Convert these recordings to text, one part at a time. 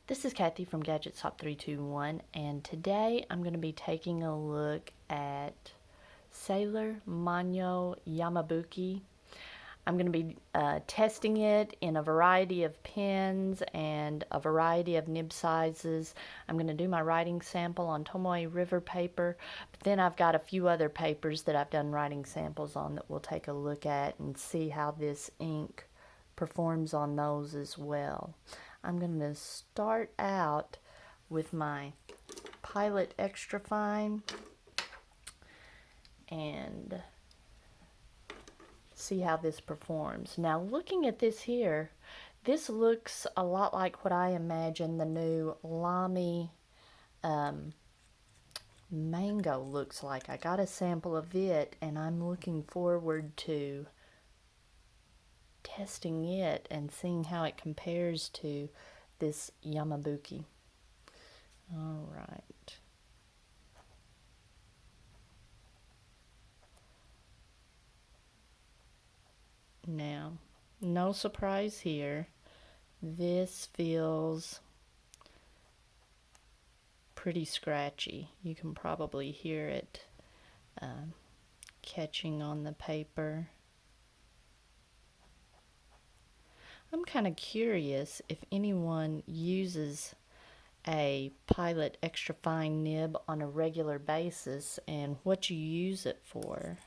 This is Kathy from Gadgets Top 321, and today I'm going to be taking a look at Sailor Manyo Yamabuki. I'm going to be testing it in a variety of pens and a variety of nib sizes. I'm going to do my writing sample on Tomoe River paper, but then I've got a few other papers that I've done writing samples on that we'll take a look at and see how this ink performs on those as well. I'm going to start out with my Pilot Extra Fine and see how this performs. Now, looking at this here, this looks a lot like what I imagine the new Lamy Mango looks like. I got a sample of it, and I'm looking forward to testing it and seeing how it compares to this Yamabuki. All right. Now, no surprise here. This feels pretty scratchy. You can probably hear it catching on the paper. I'm kind of curious if anyone uses a Pilot Extra Fine nib on a regular basis and what you use it for.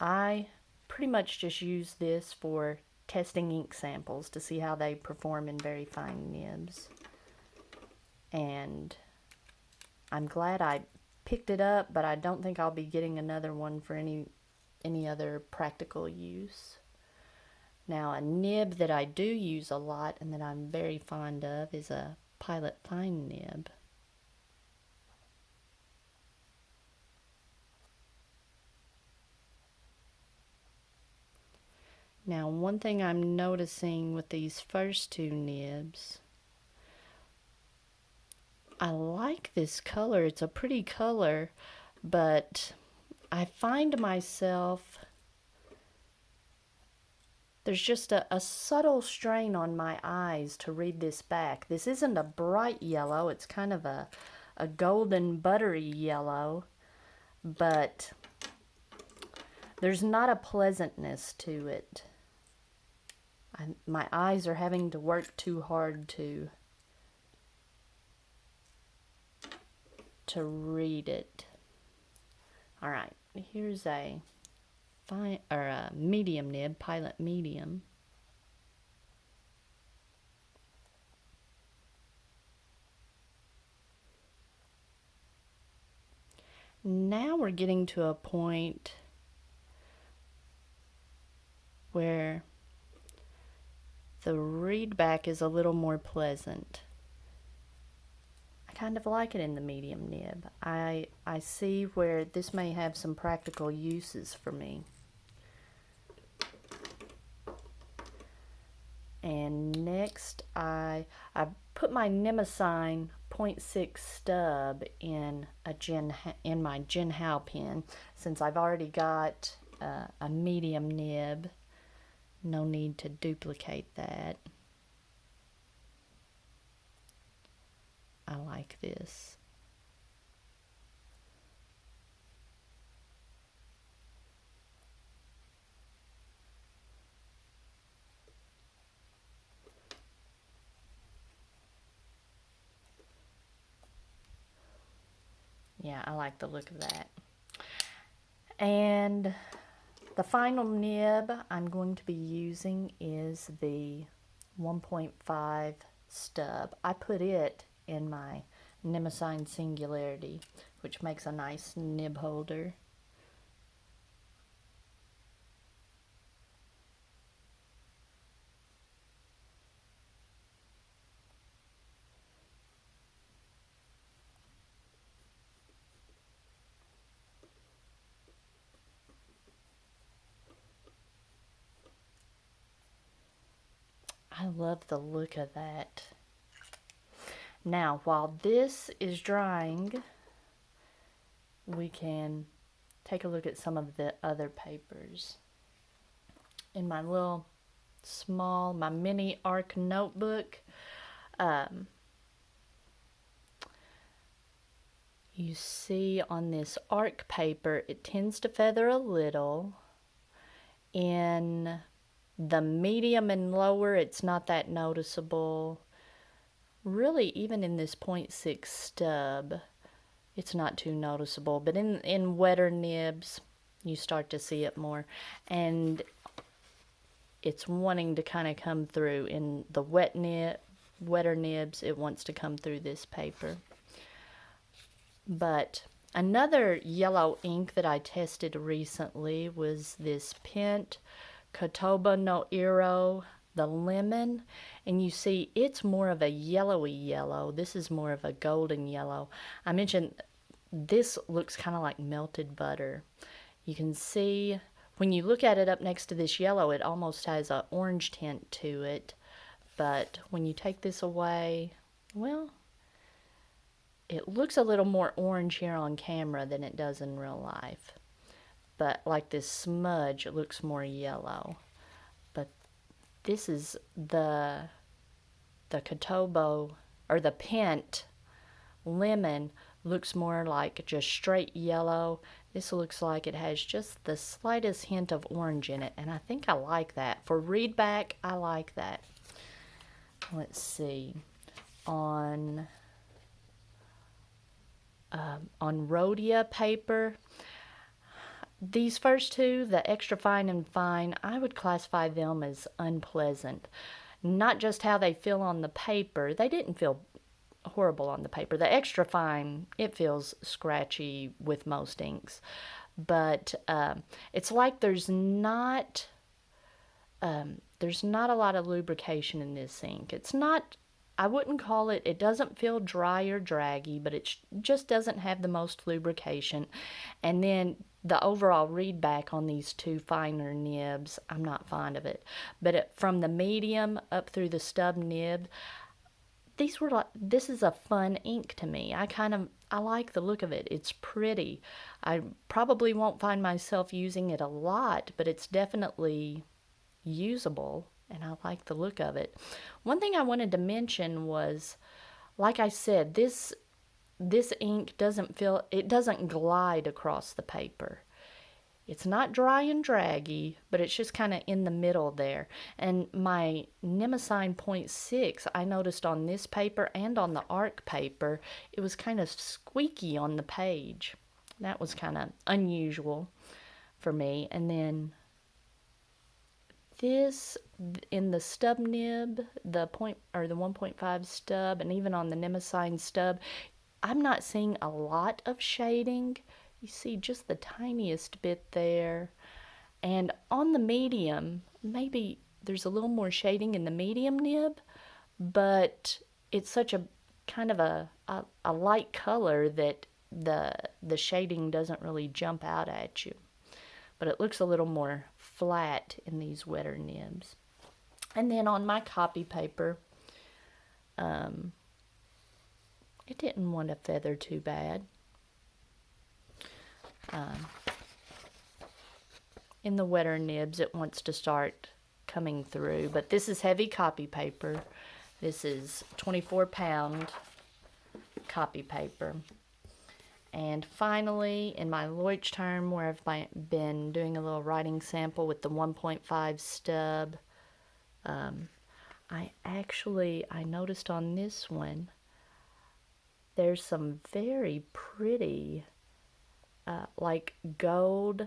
I pretty much just use this for testing ink samples to see how they perform in very fine nibs. And I'm glad I picked it up, but I don't think I'll be getting another one for any other practical use. Now, a nib that I do use a lot and that I'm very fond of is a Pilot Fine nib. Now, one thing I'm noticing with these first two nibs, I like this color. It's a pretty color, but I find myself, there's just a subtle strain on my eyes to read this back. This isn't a bright yellow. It's kind of a golden buttery yellow, but there's not a pleasantness to it. My eyes are having to work too hard to read it. All right, here's a fine or a medium nib, Pilot Medium. Now we're getting to a point where the read back is a little more pleasant. I kind of like it in the medium nib. I see where this may have some practical uses for me. And next I put my Nemesign 0.6 stub in my Jinhao pen. Since I've already got a medium nib, no need to duplicate that. I like this. Yeah, I like the look of that. And the final nib I'm going to be using is the 1.5 stub. I put it in my Nemesign Singularity, which makes a nice nib holder. I love the look of that. Now, while this is drying, we can take a look at some of the other papers. In my little my mini ARC notebook, You see on this arc paper, it tends to feather a little. In the medium and lower, it's not that noticeable. Really, even in this 0.6 stub, it's not too noticeable. But in wetter nibs, you start to see it more. And it's wanting to kind of come through. In the wetter nibs, it wants to come through this paper. But another yellow ink that I tested recently was this Pent Kotoba no Iro, the lemon. And you see it's more of a yellowy yellow. This is more of a golden yellow. I mentioned this looks kind of like melted butter. You can see when you look at it up next to this yellow, it almost has an orange tint to it. But when you take this away, well, it looks a little more orange here on camera than it does in real life. But like this smudge, it looks more yellow. But this is the Kotobo, or the Pent lemon, looks more like just straight yellow. This looks like it has just the slightest hint of orange in it, and I think I like that. For read back, I like that. Let's see. On Rhodia paper, these first two, the extra fine and fine, I would classify them as unpleasant. Not just how they feel on the paper. They didn't feel horrible on the paper. The extra fine, it feels scratchy with most inks. But it's like there's not a lot of lubrication in this ink. It's not, I wouldn't call it, it doesn't feel dry or draggy, but it just doesn't have the most lubrication. And then the overall read back on these two finer nibs, I'm not fond of it. But from the medium up through the stub nib, this is a fun ink to me. I like the look of it. It's pretty. I probably won't find myself using it a lot, but it's definitely usable, and I like the look of it. One thing I wanted to mention was, like I said, this ink doesn't glide across the paper. It's not dry and draggy, but it's just kind of in the middle there. And my Nimacine 0.6, I noticed on this paper and on the arc paper, it was kind of squeaky on the page. That was kind of unusual for me. And then this in the stub nib, the 1.5 stub, and even on the Nimacine stub, I'm not seeing a lot of shading. You see just the tiniest bit there. And on the medium, maybe there's a little more shading in the medium nib, but it's such a kind of a light color that the shading doesn't really jump out at you. But it looks a little more flat in these wetter nibs. And then on my copy paper, it didn't want to feather too bad. In the wetter nibs, it wants to start coming through, but this is heavy copy paper. This is 24-pound copy paper. And finally, in my Leuchtturm, where I've been doing a little writing sample with the 1.5 stub, I noticed on this one, there's some very pretty like gold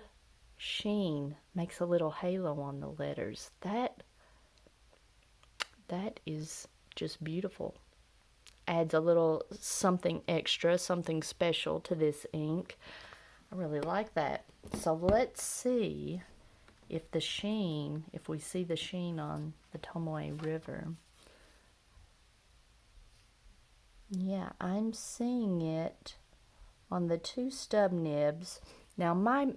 sheen, makes a little halo on the letters. That is just beautiful. Adds a little something extra, something special to this ink. I really like that. So let's see if we see the sheen on the Tomoe River. Yeah, I'm seeing it on the two stub nibs. Now my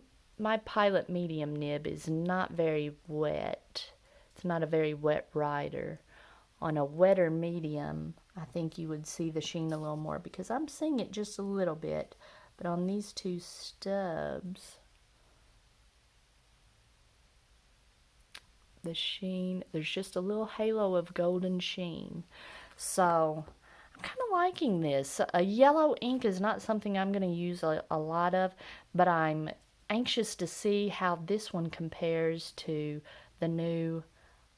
Pilot medium nib is not very wet. It's not a very wet writer. On a wetter medium, I think you would see the sheen a little more because I'm seeing it just a little bit. But on these two stubs, the sheen, there's just a little halo of golden sheen. So I'm kind of liking this. A yellow ink is not something I'm going to use a lot of, but I'm anxious to see how this one compares to the new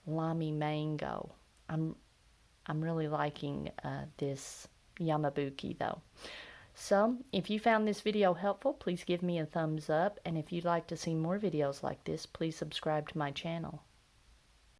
Lamy Mango. I'm I'm really liking this Yamabuki though. So, if you found this video helpful, please give me a thumbs up, and if you'd like to see more videos like this, please subscribe to my channel.